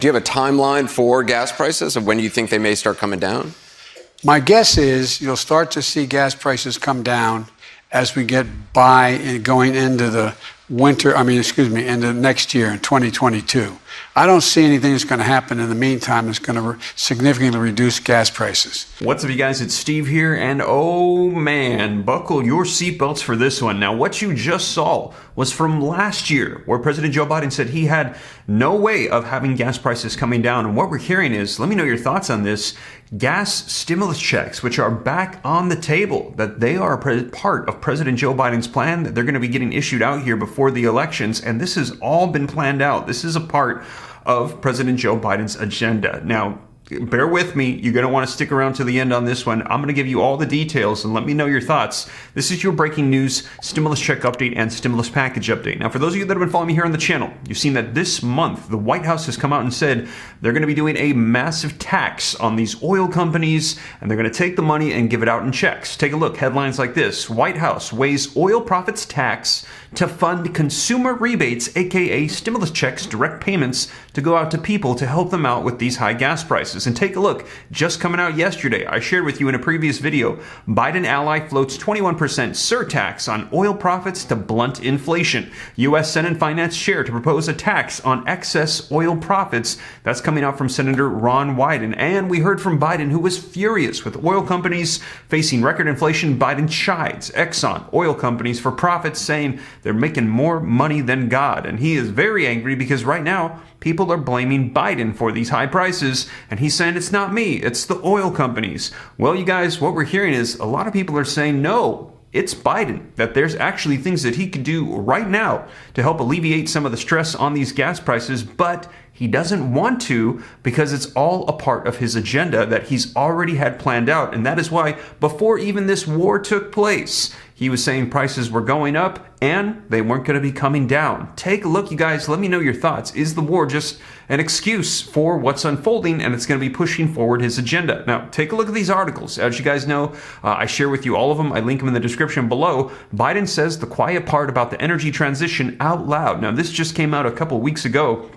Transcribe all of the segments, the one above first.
Do you have a timeline for gas prices of when you think they may start coming down? My guess is you'll start to see gas prices come down as we get by and going into the into next year in 2022. I don't see anything that's going to happen in the meantime that's going to significantly reduce gas prices. What's up, you guys? It's Steve here, and oh man, buckle your seatbelts for this one. Now, what you just saw was from last year, where President Joe Biden said he had no way of having gas prices coming down. And what we're hearing is, let me know your thoughts on this, gas stimulus checks, which are back on the table, that they are part of President Joe Biden's plan, that they're going to be getting issued out here before the elections. And this has all been planned out. This is a part of President Joe Biden's agenda. Now, bear with me. You're going to want to stick around to the end on this one. I'm going to give you all the details and let me know your thoughts. This is your breaking news stimulus check update and stimulus package update. Now, for those of you that have been following me here on the channel, you've seen that this month, the White House has come out and said they're going to be doing a massive tax on these oil companies, and they're going to take the money and give it out in checks. Take a look. Headlines like this: White House weighs oil profits tax to fund consumer rebates, aka stimulus checks, direct payments to go out to people to help them out with these high gas prices. And take a look, just coming out yesterday, I shared with you in a previous video, Biden ally floats 21% surtax on oil profits to blunt inflation. U.S. Senate Finance Chair to propose a tax on excess oil profits. That's coming out from Senator Ron Wyden. And we heard from Biden, who was furious with oil companies facing record inflation. Biden chides Exxon oil companies for profits, saying they're making more money than God. And he is very angry because right now, people are blaming Biden for these high prices, and he's saying it's not me, it's the oil companies. Well, you guys, what we're hearing is a lot of people are saying no, it's Biden, that there's actually things that he could do right now to help alleviate some of the stress on these gas prices, but he doesn't want to because it's all a part of his agenda that he's already had planned out. And that is why before even this war took place, he was saying prices were going up and they weren't going to be coming down. Take a look, you guys. Let me know your thoughts. Is the war just an excuse for what's unfolding and it's going to be pushing forward his agenda? Now, take a look at these articles. As you guys know, I share with you all of them. I link them in the description below. Biden says the quiet part about the energy transition out loud. Now, this just came out a couple weeks ago.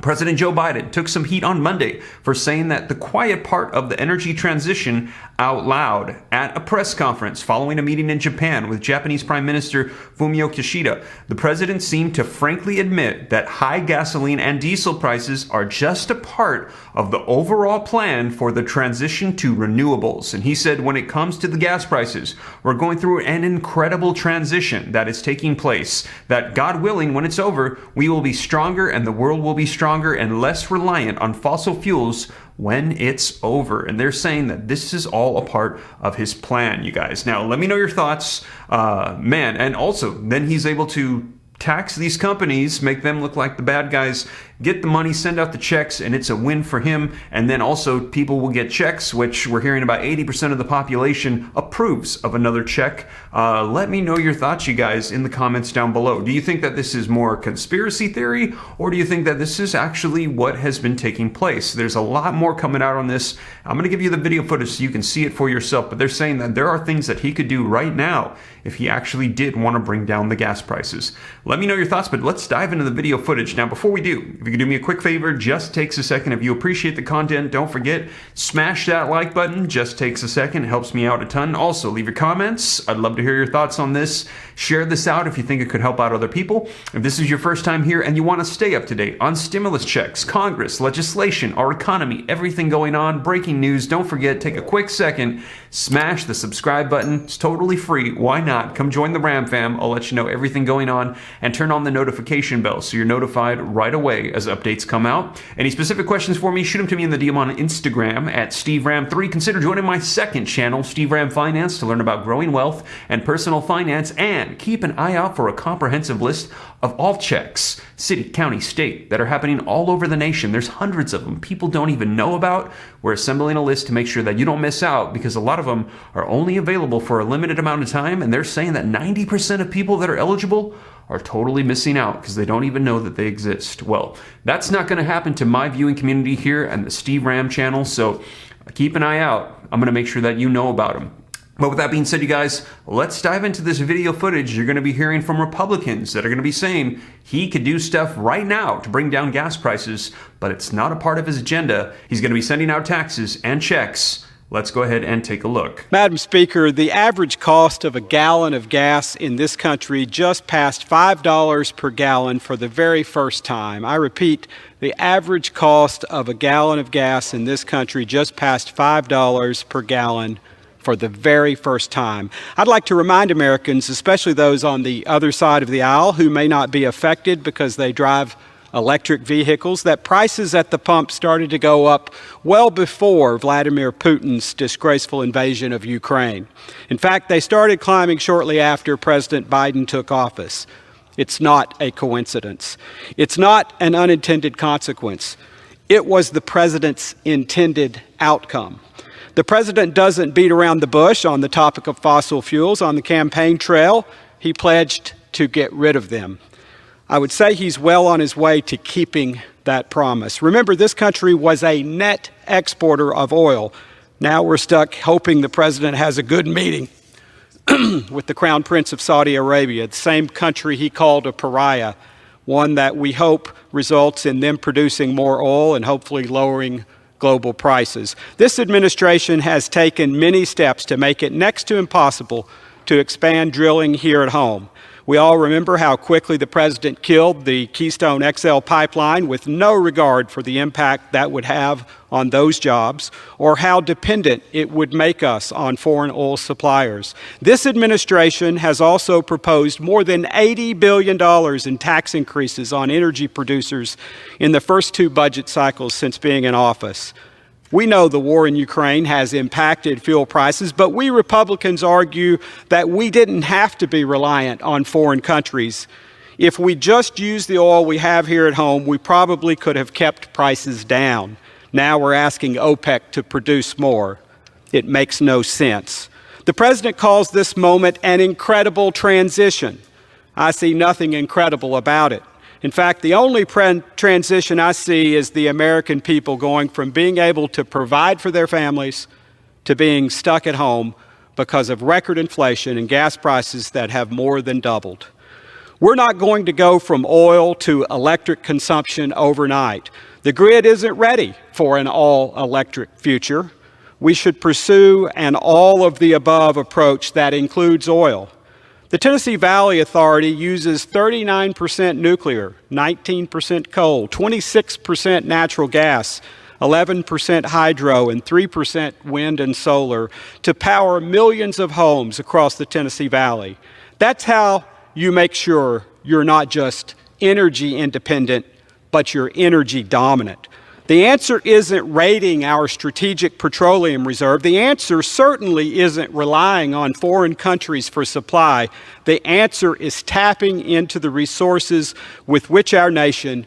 President Joe Biden took some heat on Monday for saying that the quiet part of the energy transition out loud at a press conference following a meeting in Japan with Japanese Prime Minister Fumio Kishida. The president seemed to frankly admit that high gasoline and diesel prices are just a part of the overall plan for the transition to renewables. And he said, when it comes to the gas prices, we're going through an incredible transition that is taking place, that God willing, when it's over, we will be stronger and the world will be stronger and less reliant on fossil fuels when it's over. And they're saying that this is all a part of his plan, you guys. Now, let me know your thoughts. And also, then he's able to tax these companies, make them look like the bad guys, get the money, send out the checks, and it's a win for him. And then also people will get checks, which we're hearing about 80% of the population approves of another check. Let me know your thoughts, you guys, in the comments down below. Do you think that this is more conspiracy theory, or do you think that this is actually what has been taking place? There's a lot more coming out on this. I'm going to give you the video footage so you can see it for yourself, but they're saying that there are things that he could do right now if he actually did want to bring down the gas prices. Let me know your thoughts, but let's dive into the video footage. Now, before we do, if you could do me a quick favor, just takes a second. If you appreciate the content, don't forget, smash that like button. Just takes a second. It helps me out a ton. Also, leave your comments. I'd love to hear your thoughts on this. Share this out if you think it could help out other people. If this is your first time here and you want to stay up to date on stimulus checks, Congress, legislation, our economy, everything going on, breaking news, don't forget, take a quick second, smash the subscribe button. It's totally free. Why not? Come join the Ram fam. I'll let you know everything going on, and turn on the notification bell so you're notified right away as updates come out. Any specific questions for me, shoot them to me in the DM on Instagram at SteveRam3. Consider joining my second channel, Steve Ram Finance, to learn about growing wealth and personal finance, and keep an eye out for a comprehensive list of all checks, city, county, state, that are happening all over the nation. There's hundreds of them people don't even know about. We're assembling a list to make sure that you don't miss out, because a lot of them are only available for a limited amount of time, and they're saying that 90% of people that are eligible are totally missing out because they don't even know that they exist. Well, that's not going to happen to my viewing community here and the Steve Ram channel, so keep an eye out. I'm going to make sure that you know about them. But with that being said, you guys, let's dive into this video footage. You're going to be hearing from Republicans that are going to be saying he could do stuff right now to bring down gas prices, but it's not a part of his agenda. He's going to be sending out taxes and checks. Let's go ahead and take a look. Madam Speaker, the average cost of a gallon of gas in this country just passed $5 per gallon for the very first time. I repeat, the average cost of a gallon of gas in this country just passed $5 per gallon for the very first time. I'd like to remind Americans, especially those on the other side of the aisle who may not be affected because they drive electric vehicles, that prices at the pump started to go up well before Vladimir Putin's disgraceful invasion of Ukraine. In fact, they started climbing shortly after President Biden took office. It's not a coincidence. It's not an unintended consequence. It was the president's intended outcome. The president doesn't beat around the bush on the topic of fossil fuels. On the campaign trail, he pledged to get rid of them. I would say he's well on his way to keeping that promise. Remember, this country was a net exporter of oil. Now we're stuck hoping the president has a good meeting with the Crown Prince of Saudi Arabia, the same country he called a pariah, one that we hope results in them producing more oil and hopefully lowering global prices. This administration has taken many steps to make it next to impossible to expand drilling here at home. We all remember how quickly the president killed the Keystone XL pipeline with no regard for the impact that would have on those jobs or how dependent it would make us on foreign oil suppliers. This administration has also proposed more than $80 billion in tax increases on energy producers in the first two budget cycles since being in office. We know the war in Ukraine has impacted fuel prices, but we Republicans argue that we didn't have to be reliant on foreign countries. If we just used the oil we have here at home, we probably could have kept prices down. Now we're asking OPEC to produce more. It makes no sense. The president calls this moment an incredible transition. I see nothing incredible about it. In fact, the only transition I see is the American people going from being able to provide for their families to being stuck at home because of record inflation and gas prices that have more than doubled. We're not going to go from oil to electric consumption overnight. The grid isn't ready for an all-electric future. We should pursue an all-of-the-above approach that includes oil. The Tennessee Valley Authority uses 39% nuclear, 19% coal, 26% natural gas, 11% hydro, and 3% wind and solar to power millions of homes across the Tennessee Valley. That's how you make sure you're not just energy independent, but you're energy dominant. The answer isn't raiding our strategic petroleum reserve. The answer certainly isn't relying on foreign countries for supply. The answer is tapping into the resources with which our nation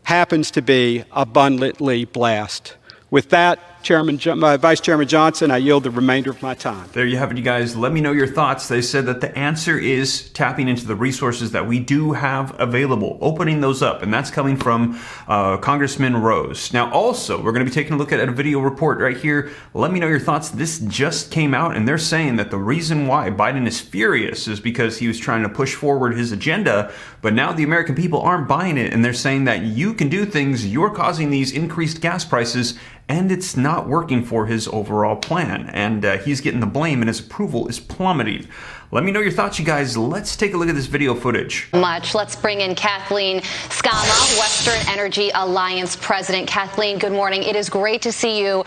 happens to be abundantly blessed. With that, Vice Chairman Johnson, I yield the remainder of my time. There you have it, you guys. Let me know your thoughts. They said that the answer is tapping into the resources that we do have available, opening those up, and that's coming from Congressman Rose. Now, also, we're going to be taking a look at a video report right here. Let me know your thoughts. This just came out, and they're saying that the reason why Biden is furious is because he was trying to push forward his agenda, but now the American people aren't buying it, and they're saying that you can do things, you're causing these increased gas prices, and it's not working for his overall plan. And he's getting the blame, and his approval is plummeting. Let me know your thoughts, you guys. Let's take a look at this video footage. Let's bring in Kathleen Skama, Western Energy Alliance President. Kathleen, good morning. It is great to see you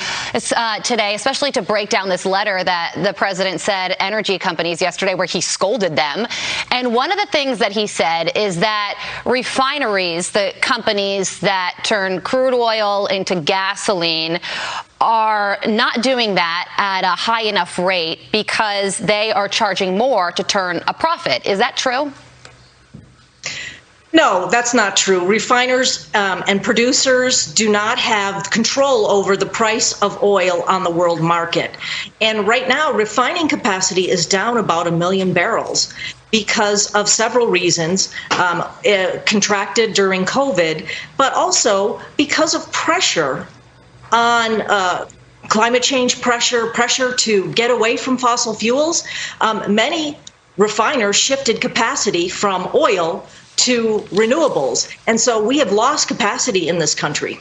today, especially to break down this letter that the president said energy companies yesterday, where he scolded them. And one of the things that he said is that refineries, the companies that turn crude oil into gasoline, are not doing that at a high enough rate because they are charging more to turn a profit. Is that true? No, that's not true. Refiners and producers do not have control over the price of oil on the world market. And right now, refining capacity is down about 1 million barrels because of several reasons, contracted during COVID, but also because of pressure on climate change pressure to get away from fossil fuels, many refiners shifted capacity from oil to renewables. And so we have lost capacity in this country.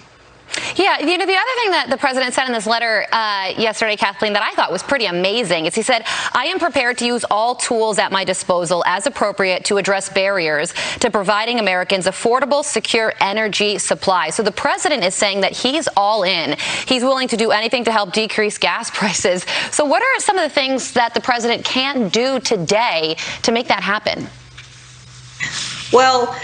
Yeah, the other thing that the president said in this letter yesterday, Kathleen, that I thought was pretty amazing is he said, I am prepared to use all tools at my disposal as appropriate to address barriers to providing Americans affordable, secure energy supply. So the president is saying that he's all in. He's willing to do anything to help decrease gas prices. So what are some of the things that the president can do today to make that happen? Well,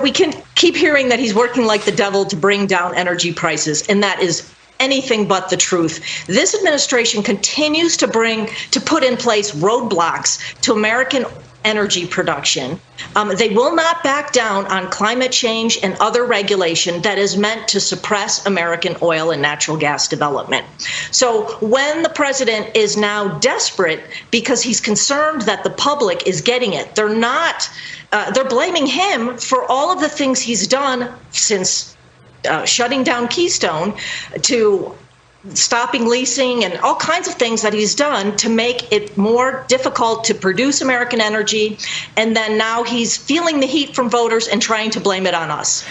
we can keep hearing that he's working like the devil to bring down energy prices, and that is anything but the truth. This administration continues to put in place roadblocks to American energy production. They will not back down on climate change and other regulation that is meant to suppress American oil and natural gas development. So when the president is now desperate because he's concerned that the public is getting it, they're blaming him for all of the things he's done since shutting down Keystone to stopping leasing and all kinds of things that he's done to make it more difficult to produce American energy. And then now he's feeling the heat from voters and trying to blame it on us.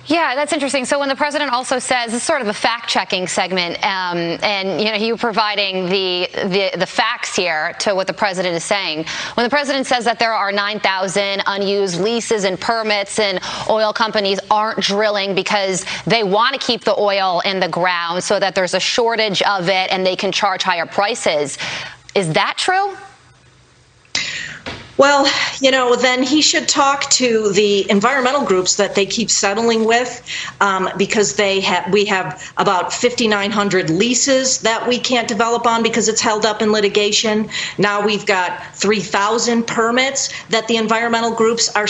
Yeah, that's interesting. So when the president also says, this is sort of a fact-checking segment, and you providing the facts here to what the president is saying. When the president says that there are 9,000 unused leases and permits and oil companies aren't drilling because they want to keep the oil in the ground so that there's a shortage of it and they can charge higher prices, is that true? Well, then he should talk to the environmental groups that they keep settling with, because we have about 5,900 leases that we can't develop on because it's held up in litigation. Now we've got 3,000 permits that the environmental groups are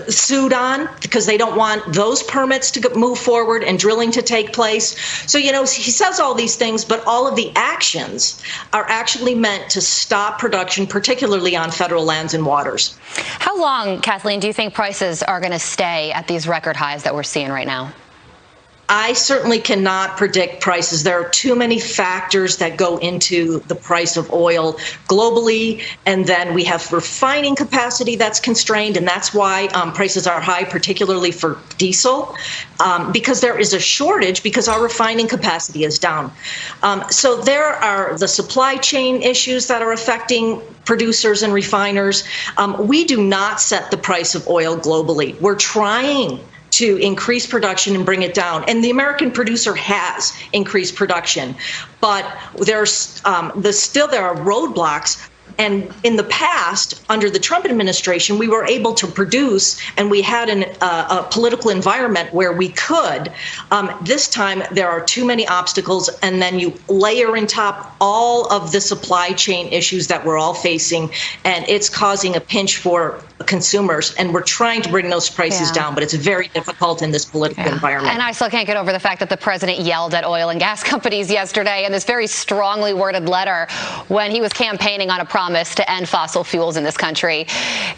sued on because they don't want those permits to move forward and drilling to take place. So, he says all these things, but all of the actions are actually meant to stop production, particularly on federal lands and waters. How long, Kathleen, do you think prices are going to stay at these record highs that we're seeing right now? I certainly cannot predict prices. There are too many factors that go into the price of oil globally, and then we have refining capacity that's constrained, and that's why prices are high, particularly for diesel, because there is a shortage because our refining capacity is down. So there are the supply chain issues that are affecting producers and refiners. We do not set the price of oil globally. We're trying to increase production and bring it down. And the American producer has increased production. But there are roadblocks. And in the past, under the Trump administration, we were able to produce, and we had a political environment where we could. This time, there are too many obstacles, and then you layer in top all of the supply chain issues that we're all facing, and it's causing a pinch for consumers. And we're trying to bring those prices down, but it's very difficult in this political environment. And I still can't get over the fact that the president yelled at oil and gas companies yesterday in this very strongly worded letter when he was campaigning on a promise to end fossil fuels in this country.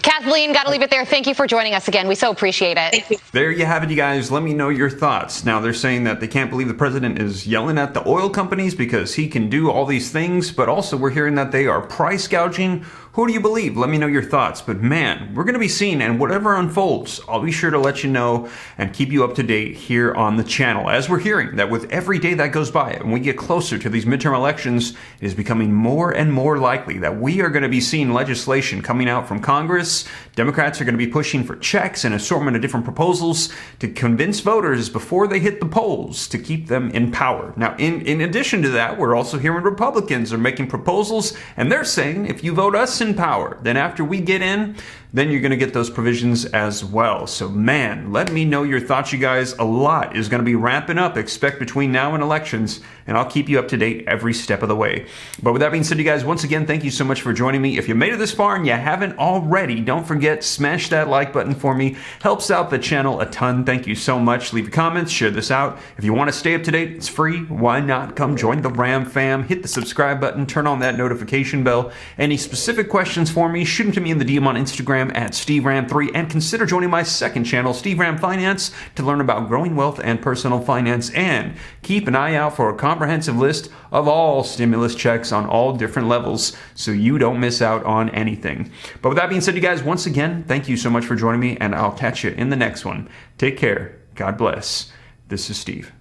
Kathleen, got to leave it there. Thank you for joining us again. We so appreciate it. Thank you. There you have it, you guys. Let me know your thoughts. Now, they're saying that they can't believe the president is yelling at the oil companies because he can do all these things, but also we're hearing that they are price gouging. Who do you believe? Let me know your thoughts. But man, we're going to be seeing, and whatever unfolds, I'll be sure to let you know and keep you up to date here on the channel. As we're hearing that with every day that goes by and we get closer to these midterm elections, it is becoming more and more likely that we are going to be seeing legislation coming out from Congress. Democrats are going to be pushing for checks and assortment of different proposals to convince voters before they hit the polls to keep them in power. Now, in addition to that, we're also hearing Republicans are making proposals, and they're saying if you vote us in power, then after we get in, then you're going to get those provisions as well. So man, let me know your thoughts, you guys. A lot is going to be ramping up, expect between now and elections, and I'll keep you up to date every step of the way. But with that being said, you guys, once again, thank you so much for joining me. If you made it this far and you haven't already, don't forget, smash that like button for me. Helps out the channel a ton. Thank you so much. Leave your comments, share this out. If you want to stay up to date, it's free. Why not? Come join the Ram fam. Hit the subscribe button, turn on that notification bell. Any specific questions for me, shoot them to me in the DM on Instagram Instagram at SteveRam3, and consider joining my second channel, Steve Ram Finance, to learn about growing wealth and personal finance. And keep an eye out for a comprehensive list of all stimulus checks on all different levels so you don't miss out on anything. But with that being said, you guys, once again, thank you so much for joining me, and I'll catch you in the next one. Take care. God bless. This is Steve.